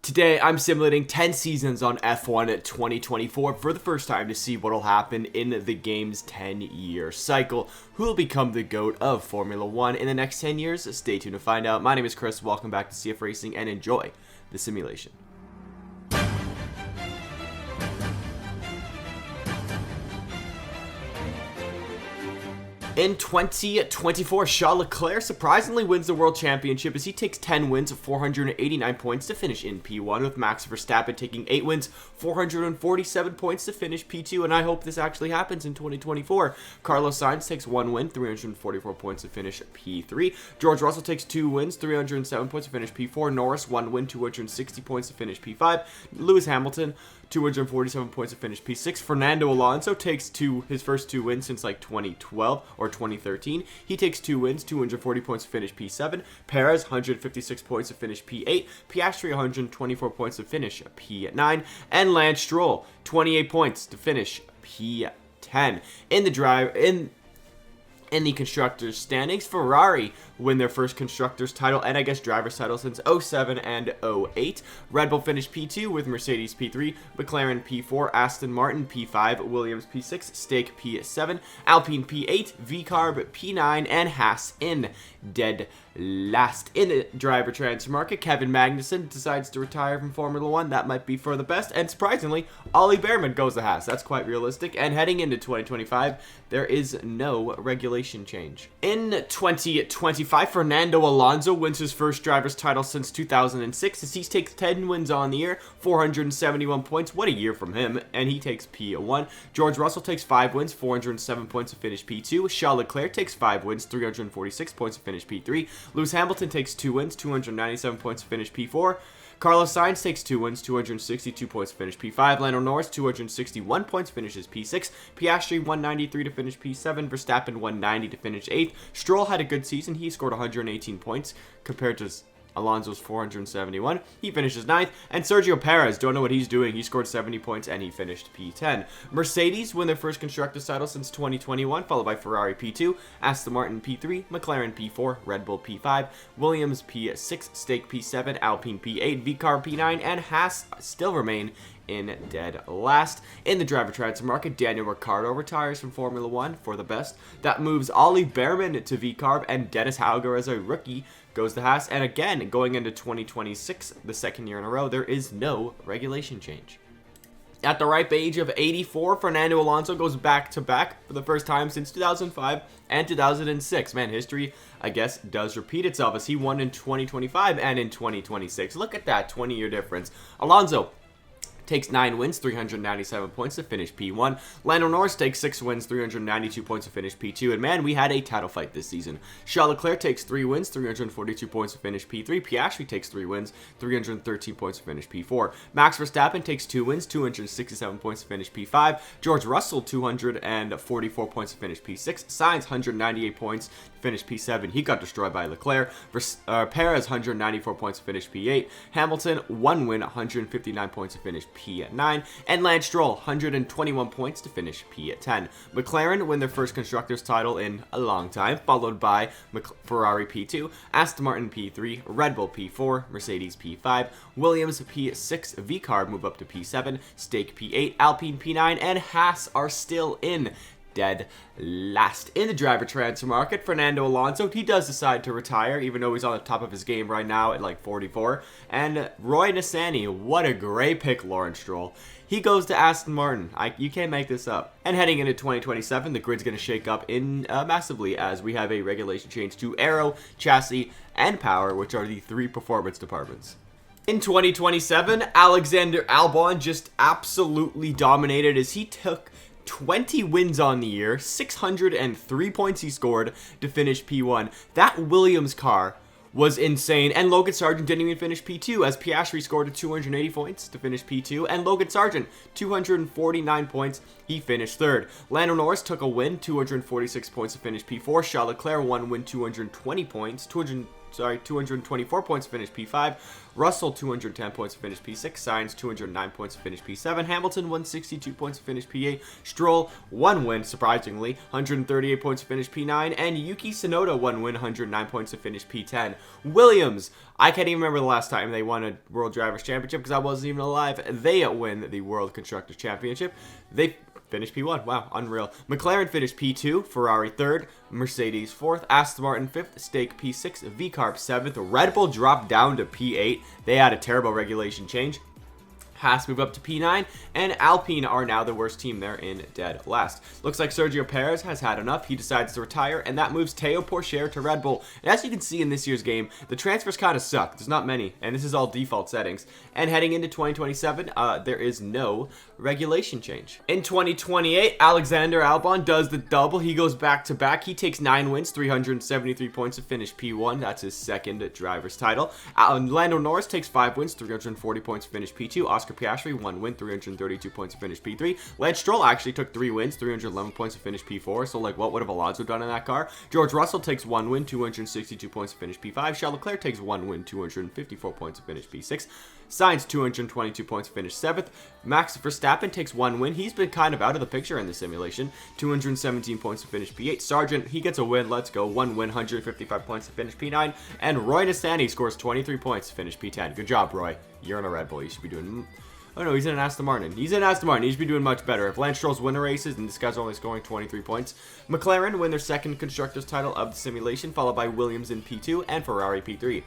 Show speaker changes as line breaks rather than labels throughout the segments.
Today, I'm simulating 10 seasons on F1 2024 for the first time to see what will happen in the game's 10-year cycle. Who will become the GOAT of Formula 1 in the next 10 years? Stay tuned to find out. My name is Chris, welcome back to CFRacing, and enjoy the simulation. In 2024, Charles Leclerc surprisingly wins the World Championship as he takes 10 wins, 489 points to finish in P1, with Max Verstappen taking 8 wins, 447 points to finish P2, and I hope this actually happens in 2024. Carlos Sainz takes 1 win, 344 points to finish P3. George Russell takes 2 wins, 307 points to finish P4. Norris, 1 win, 260 points to finish P5. Lewis Hamilton, 247 points to finish P6. Fernando Alonso takes his first 2 wins since like 2012 or 2013. He takes 2 wins, 240 points to finish P7. Perez, 156 points to finish P8. Piastri, 124 points to finish P9. And Lance Stroll, 28 points to finish P10. In the constructors' standings, Ferrari win their first constructors title and I guess driver's title since 07 and 08. Red Bull finished P2 with Mercedes P3, McLaren P4, Aston Martin P5, Williams P6, Stake P7, Alpine P8, VCarb P9, and Haas in dead last. In the driver transfer market, Kevin Magnussen decides to retire from Formula 1. That might be for the best, and surprisingly, Ollie Behrman goes to Haas. That's quite realistic, and heading into 2025, there is no regulation change. In 2025, Fernando Alonso wins his first driver's title since 2006 as he takes 10 wins on the year, 471 points. What a year from him, and he takes P1. George Russell takes 5 wins, 407 points to finish P2. Charles Leclerc takes 5 wins, 346 points to finish P3. Lewis Hamilton takes 2 wins, 297 points to finish P4. Carlos Sainz takes 2 wins, 262 points to finish P5. Lando Norris, 261 points, finishes P6. Piastri, 193 to finish P7. Verstappen, 190 to finish 8th. Stroll had a good season. He scored 118 points compared to Alonso's 471. He finishes 9th. And Sergio Perez, don't know what he's doing. He scored 70 points and he finished P10. Mercedes win their first constructors title since 2021, followed by Ferrari P2, Aston Martin P3, McLaren P4, Red Bull P5, Williams P6, Stake P7, Alpine P8, VCarb P9, and Haas still remain in dead last. In the driver transfer market, Daniel Ricciardo retires from Formula 1 for the best. That moves Ollie Behrman to VCarb, and Dennis Hauger as a rookie goes to Haas. And again, going into 2026, the second year in a row, there is no regulation change. At the ripe age of 84, Fernando Alonso goes back-to-back for the first time since 2005 and 2006. Man, history, I guess, does repeat itself as he won in 2025 and in 2026. Look at that 20-year difference. Alonso takes 9 wins, 397 points to finish P1. Lando Norris takes 6 wins, 392 points to finish P2. And man, we had a title fight this season. Charles Leclerc takes 3 wins, 342 points to finish P3. Piastri takes 3 wins, 313 points to finish P4. Max Verstappen takes 2 wins, 267 points to finish P5. George Russell, 244 points to finish P6. Sainz, 198 points to finish P7. He got destroyed by Leclerc. Perez, 194 points to finish P8. Hamilton, 1 win, 159 points to finish P9, and Lance Stroll, 121 points to finish P10. McLaren win their first constructors title in a long time, followed by Ferrari P2, Aston Martin P3, Red Bull P4, Mercedes P5, Williams P6, VCarb move up to P7, Stake P8, Alpine P9, and Haas are still in dead last. In the driver transfer market, Fernando Alonso, he does decide to retire, even though he's on the top of his game right now at like 44. And Roy Nissany, what a great pick, Lawrence Stroll. He goes to Aston Martin. You can't make this up. And heading into 2027, the grid's going to shake up massively as we have a regulation change to aero, chassis, and power, which are the 3 performance departments. In 2027, Alexander Albon just absolutely dominated as he took 20 wins on the year, 603 points he scored to finish P1. That Williams car was insane, and Logan Sargent didn't even finish P2 as Piastri scored 280 points to finish P2, and Logan Sargent 249 points, he finished 3rd. Lando Norris took a win, 246 points to finish P4. Charles Leclerc 1 win, 220 points, 224 points to finish P5. Russell, 210 points to finish P6. Sainz, 209 points to finish P7. Hamilton, 162 points to finish P8. Stroll, 1 win, surprisingly, 138 points to finish P9. And Yuki Tsunoda, 1 win, 109 points to finish P10. Williams, I can't even remember the last time they won a World Drivers' Championship because I wasn't even alive. They win the World Constructors' Championship. They finished P1. Wow, unreal. McLaren finished P2, Ferrari 3rd, Mercedes 4th, Aston Martin 5th, Stake P6, VCarb 7th. Red Bull dropped down to P8. They had a terrible regulation change. Haas move up to P9, and Alpine are now the worst team there in dead last. Looks like Sergio Perez has had enough. He decides to retire, and that moves Théo Pourchaire to Red Bull. And as you can see in this year's game, the transfers kind of suck. There's not many, and this is all default settings. And heading into 2027, there is no regulation change. In 2028, Alexander Albon does the double. He goes back-to-back. He takes 9 wins, 373 points to finish P1. That's his second driver's title. Lando Norris takes 5 wins, 340 points to finish P2. Oscar Piastri, 1 win, 332 points to finish P3. Lance Stroll actually took 3 wins, 311 points to finish P4. So, like, what would have Alonso done in that car? George Russell takes 1 win, 262 points to finish P5. Charles Leclerc takes 1 win, 254 points to finish P6. Sainz, 222 points to finish 7th. Max Verstappen takes 1 win. He's been kind of out of the picture in the simulation. 217 points to finish P8. Sargent, he gets a win. Let's go. 1 win, 155 points to finish P9. And Roy Nissany scores 23 points to finish P10. Good job, Roy. You're in a Red Bull. You should be doing... Oh no, he's in an Aston Martin. He's in Aston Martin. He should be doing much better. If Lance Stroll's winning races, and this guy's only scoring 23 points. McLaren win their second constructors title of the simulation, followed by Williams in P2 and Ferrari P3.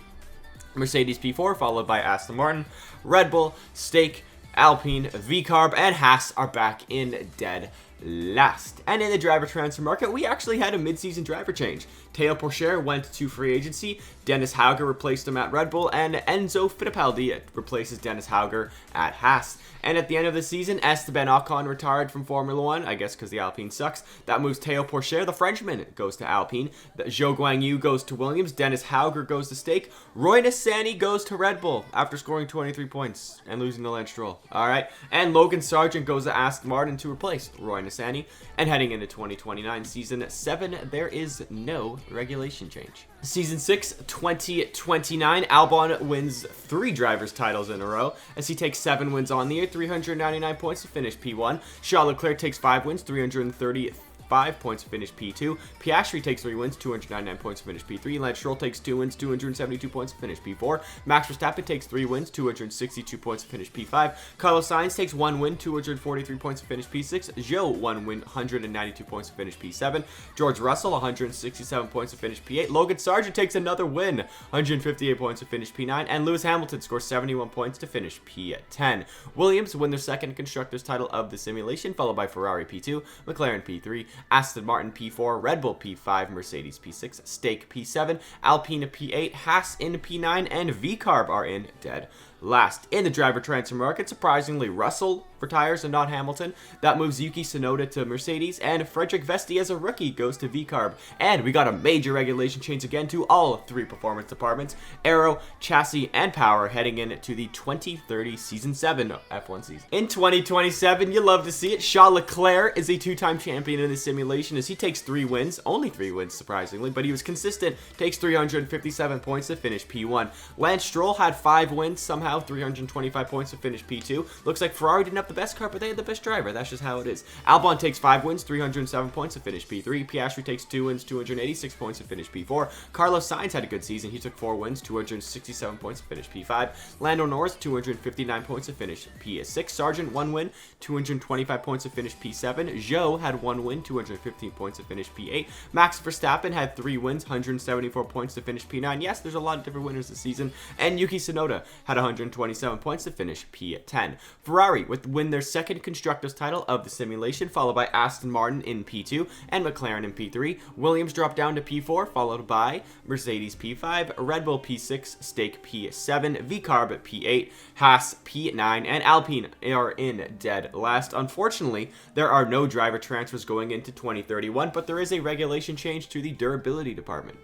Mercedes P4, followed by Aston Martin. Red Bull, Stake, Alpine, VCarb, and Haas are back in dead last. And in the driver transfer market, we actually had a mid-season driver change. Théo Pourchaire went to free agency. Dennis Hauger replaced him at Red Bull, and Enzo Fittipaldi replaces Dennis Hauger at Haas. And at the end of the season, Esteban Ocon retired from Formula 1, I guess because the Alpine sucks. That moves Théo Pourchaire, the Frenchman, goes to Alpine. Zhou Guanyu goes to Williams. Dennis Hauger goes to Stake. Roy Nissany goes to Red Bull after scoring 23 points and losing to Lance Stroll. Alright, and Logan Sargent goes to Aston Martin to replace Roy Nissany. And heading into 2029 Season 7, there is no regulation change. Season 6, 2029, Albon wins 3 drivers' titles in a row as he takes 7 wins on the year, 399 points to finish P1. Charles Leclerc takes 5 wins, 335 points to finish P2. Piastri takes 3 wins, 299 points to finish P3. Lance Stroll takes 2 wins, 272 points to finish P4. Max Verstappen takes 3 wins, 262 points to finish P5. Carlos Sainz takes 1 win, 243 points to finish P6. Zhou, 1 win, 192 points to finish P7. George Russell, 167 points to finish P8. Logan Sargent takes another win, 158 points to finish P9. And Lewis Hamilton scores 71 points to finish P10. Williams win their second constructors title of the simulation, followed by Ferrari P2, McLaren P3, Aston Martin P4, Red Bull P5, Mercedes P6, Stake P7, Alpine P8, Haas in P9, and VCarb are in dead last. In the driver transfer market, surprisingly, Russell retires and not Hamilton. That moves Yuki Tsunoda to Mercedes, and Frederick Vesti as a rookie goes to VCarb. And we got a major regulation change again to all 3 performance departments, aero, chassis, and power, heading into the 2030 Season 7 F1 season. In 2027, you love to see it, Charles Leclerc is a 2-time champion in the simulation as he takes 3 wins, only 3 wins surprisingly, but he was consistent, takes 357 points to finish P1. Lance Stroll had 5 wins, somehow 325 points to finish P2. Looks like Ferrari didn't have the best car, but they had the best driver. That's just how it is. Albon takes 5 wins, 307 points to finish P3. Piastri takes 2 wins, 286 points to finish P4. Carlos Sainz had a good season. He took 4 wins, 267 points to finish P5. Lando Norris, 259 points to finish P6. Sargent, 1 win, 225 points to finish P7. Zhou had 1 win, 215 points to finish P8. Max Verstappen had 3 wins, 174 points to finish P9. Yes, there's a lot of different winners this season. And Yuki Tsunoda had 127 points to finish P10. Ferrari win their second constructors title of the simulation, followed by Aston Martin in P2 and McLaren in P3. Williams dropped down to P4, followed by Mercedes P5, Red Bull P6, Stake P7, VCarb P8, Haas P9, and Alpine are in dead last. Unfortunately, there are no driver transfers going into 2031, but there is a regulation change to the durability department.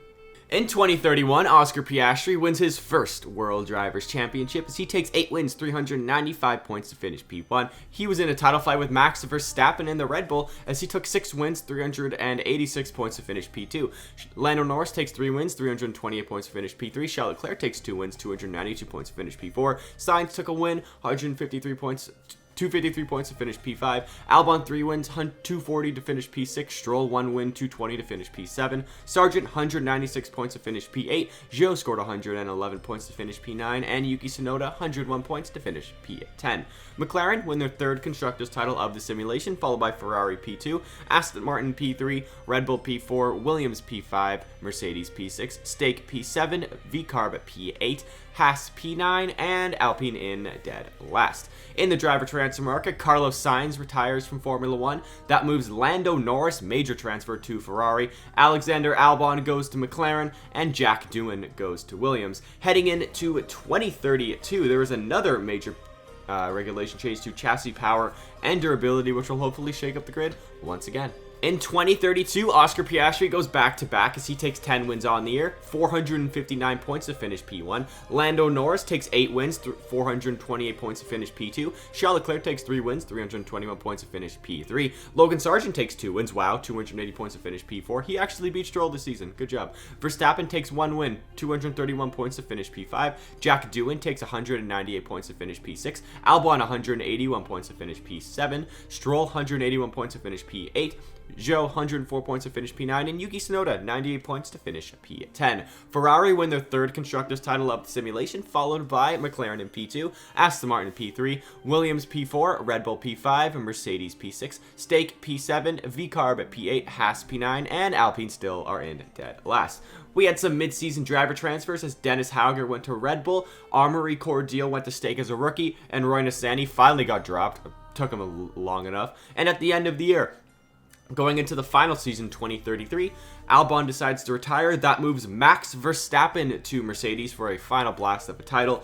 In 2031, Oscar Piastri wins his first World Drivers' Championship as he takes 8 wins, 395 points to finish P1. He was in a title fight with Max Verstappen in the Red Bull as he took 6 wins, 386 points to finish P2. Lando Norris takes 3 wins, 328 points to finish P3. Charles Leclerc takes 2 wins, 292 points to finish P4. Sainz took a win, 153 points. 253 points to finish P5. Albon 3 wins, 240 to finish P6. Stroll 1 win, 220 to finish P7. Sargent 196 points to finish P8. Zhou scored 111 points to finish P9. And Yuki Tsunoda 101 points to finish P10. McLaren win their 3rd Constructors title of the simulation, followed by Ferrari P2, Aston Martin P3, Red Bull P4, Williams P5, Mercedes P6, Stake P7, VCarb P8, Haas P9, and Alpine in dead last. In the driver transfer market, Carlos Sainz retires from Formula 1. That moves Lando Norris, major transfer, to Ferrari. Alexander Albon goes to McLaren, and Jack Doohan goes to Williams. Heading into 2032, there is another major regulation change to chassis power and durability, which will hopefully shake up the grid once again. In 2032, Oscar Piastri goes back-to-back as he takes 10 wins on the year, 459 points to finish P1. Lando Norris takes 8 wins, 428 points to finish P2. Charles Leclerc takes 3 wins, 321 points to finish P3. Logan Sargent takes 2 wins, wow, 280 points to finish P4. He actually beat Stroll this season, good job. Verstappen takes 1 win, 231 points to finish P5. Jack Doohan takes 198 points to finish P6. Albon 181 points to finish P7. Stroll 181 points to finish P8. Zhou 104 points to finish P9, and Yuki Tsunoda 98 points to finish P10. Ferrari win their 3rd Constructors title of the simulation, followed by McLaren in P2, Aston Martin P3, Williams P4, Red Bull P5, Mercedes P6, Stake P7, VCarb P8, Haas P9, and Alpine still are in dead last. We had some mid-season driver transfers as Dennis Hauger went to Red Bull, Amaury Cordial went to Stake as a rookie, and Roy Nissany finally got dropped. Took him long enough. And at the end of the year, going into the final season, 2033, Albon decides to retire. That moves Max Verstappen to Mercedes for a final blast of a title.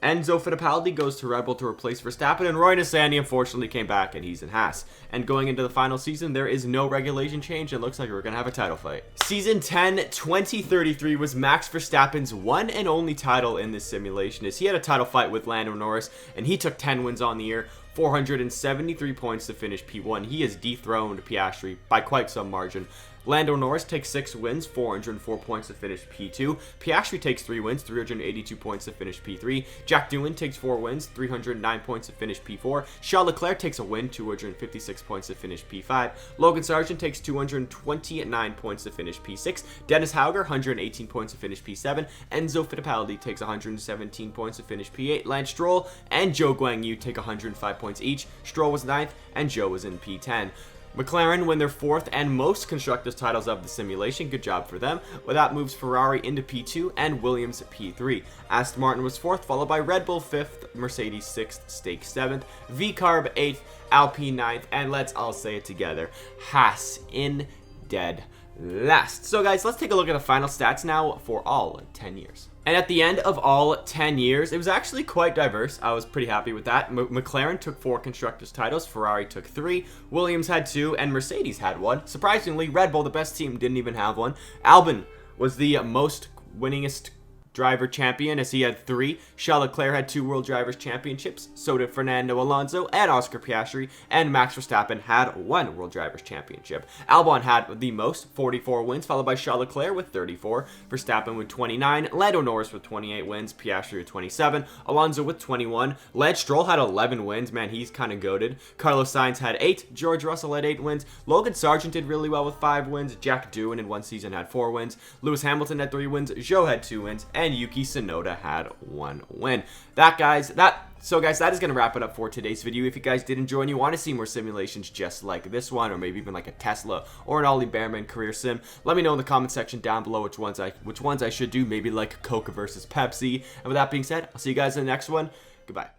Enzo Fittipaldi goes to Red Bull to replace Verstappen, and Roy Nissany unfortunately came back, and he's in Haas. And going into the final season, there is no regulation change. It looks like we're going to have a title fight. Season 10, 2033 was Max Verstappen's one and only title in this simulation, as he had a title fight with Lando Norris, and he took 10 wins on the year. 473 points to finish P1. He has dethroned Piastri by quite some margin. Lando Norris takes 6 wins, 404 points to finish P2. Piastri takes 3 wins, 382 points to finish P3. Jack Doohan takes 4 wins, 309 points to finish P4. Charles Leclerc takes a win, 256 points to finish P5. Logan Sargent takes 229 points to finish P6. Dennis Hauger, 118 points to finish P7. Enzo Fittipaldi takes 117 points to finish P8. Lance Stroll and Zhou Guanyu take 105 points each. Stroll was 9th, and Zhou was in P10. McLaren win their 4th and most Constructors titles of the simulation. Good job for them. Well, that moves Ferrari into P2 and Williams P3. Aston Martin was 4th, followed by Red Bull 5th, Mercedes 6th, Stake 7th, VCarb 8th, Alpine 9th, and let's all say it together, Haas in dead last. So guys, let's take a look at the final stats now for all 10 years. And at the end of all 10 years, it was actually quite diverse. I was pretty happy with that. McLaren took 4 Constructors titles, Ferrari took 3, Williams had 2, and Mercedes had 1. Surprisingly, Red Bull, the best team, didn't even have 1. Albon was the most winningest driver champion as he had 3. Charles Leclerc had 2 World Drivers Championships, so did Fernando Alonso and Oscar Piastri, and Max Verstappen had 1 World Drivers Championship. Albon had the most, 44 wins, followed by Charles Leclerc with 34, Verstappen with 29, Lando Norris with 28 wins, Piastri with 27, Alonso with 21, Lance Stroll had 11 wins, man, he's kind of goated. Carlos Sainz had 8, George Russell had 8 wins, Logan Sargent did really well with 5 wins, Jack Doohan in one season had 4 wins, Lewis Hamilton had 3 wins, Zhou had 2 wins, and Yuki Tsunoda had 1 win. So guys, that is going to wrap it up for today's video. If you guys did enjoy and you want to see more simulations just like this one, or maybe even like a Tesla or an Ollie Bearman career sim, let me know in the comment section down below which ones I should do, maybe like Coke versus Pepsi. And with that being said, I'll see you guys in the next one. Goodbye.